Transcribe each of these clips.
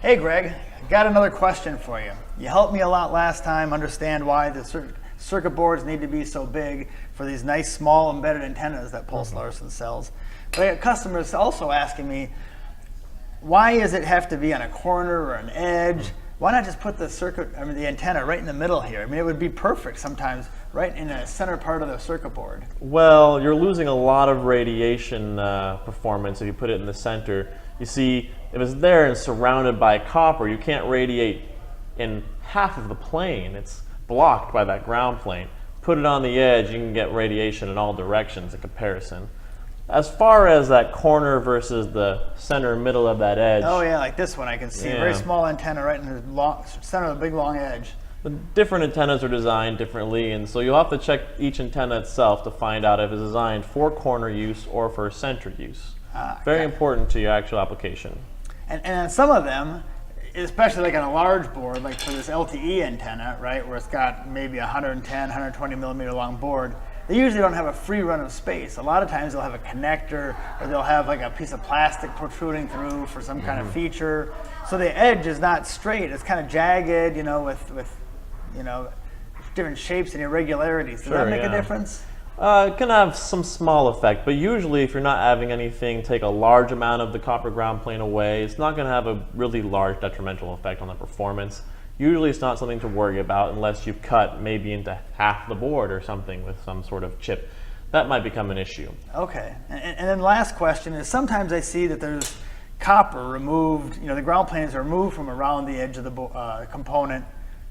Hey Greg, got another question for you. You helped me a lot last time understand why the circuit boards need to be so big for these nice small embedded antennas that PulseLARSEN sells. But I got customers also asking me, why does it have to be on a corner or an edge? Why not just put the antenna right in the middle here? I mean, it would be perfect sometimes right in the center part of the circuit board. Well, you're losing a lot of radiation performance if you put it in the center. You see, if it's there and surrounded by copper, you can't radiate in half of the plane. It's blocked by that ground plane. Put it on the edge, you can get radiation in all directions in comparison. As far as that corner versus the center middle of that edge. Oh yeah, like this one I can see. Yeah. Very small antenna right in the center of the big long edge. The different antennas are designed differently, and so you'll have to check each antenna itself to find out if it's designed for corner use or for center use. Very important to your actual application. And some of them, especially like on a large board, like for this LTE antenna, right, where it's got maybe 110, 120 millimeter long board, they usually don't have a free run of space. A lot of times they'll have a connector, or they'll have like a piece of plastic protruding through for some kind of feature. So the edge is not straight; it's kind of jagged, you know, with you know, different shapes and irregularities. Does that make a difference? It can have some small effect, but usually if you're not having anything take a large amount of the copper ground plane away, it's not going to have a really large detrimental effect on the performance. Usually it's not something to worry about unless you cut maybe into half the board or something with some sort of chip. That might become an issue. Okay, and then last question is, sometimes I see that there's copper removed, you know, the ground planes are removed from around the edge of the component.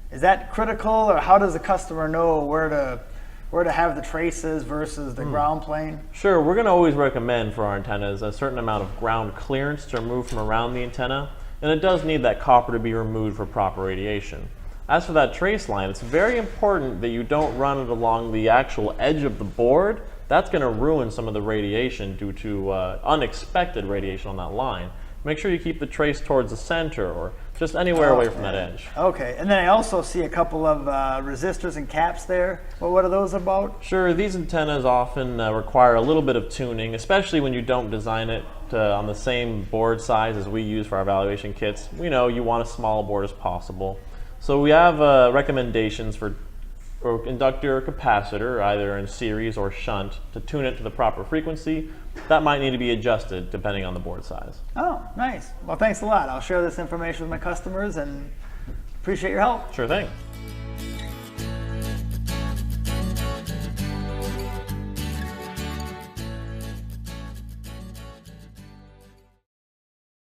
Is that critical, or how does the customer know where to have the traces versus the ground plane? Sure, we're going to always recommend for our antennas a certain amount of ground clearance to remove from around the antenna, and it does need that copper to be removed for proper radiation. As for that trace line, it's very important that you don't run it along the actual edge of the board. That's going to ruin some of the radiation due to unexpected radiation on that line. Make sure you keep the trace towards the center or just anywhere away from that edge. Okay, and then I also see a couple of resistors and caps there. Well, what are those about? Sure, these antennas often require a little bit of tuning, especially when you don't design it on the same board size as we use for our evaluation kits. We know you want as small a board as possible. So we have recommendations for inductor or capacitor, either in series or shunt, to tune it to the proper frequency. That might need to be adjusted depending on the board size. Oh, nice. Well, thanks a lot. I'll share this information with my customers and appreciate your help. Sure thing.